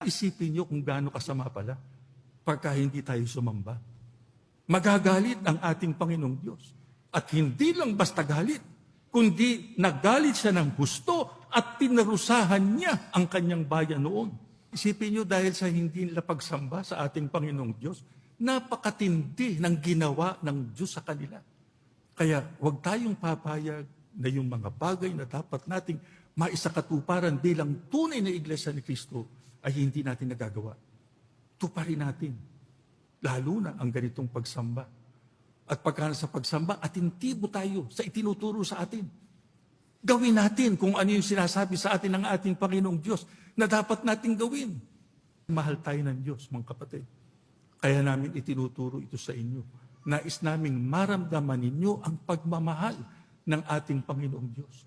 Isipin niyo kung gaano kasama pala pagka hindi tayo sumamba. Magagalit ang ating Panginoong Diyos. At hindi lang basta galit, kundi nagalit siya ng gusto at pinarusahan niya ang kanyang bayan noon. Isipin niyo dahil sa hindi nila pagsamba sa ating Panginoong Diyos, napakatindi ng ginawa ng Diyos sa kanila. Kaya huwag tayong papayag na yung mga bagay na dapat nating maisakatuparan bilang tunay na iglesia ni Kristo ay hindi natin nagagawa. Tuparin natin, lalo na ang ganitong pagsamba. At pagka sa pagsamba, atintibo tayo sa itinuturo sa atin. Gawin natin kung ano yung sinasabi sa atin ng ating Panginoong Diyos na dapat nating gawin. Mahal tayo ng Diyos, mga kapatid. Kaya namin itinuturo ito sa inyo. Nais naming maramdaman ninyo ang pagmamahal ng ating Panginoong Diyos.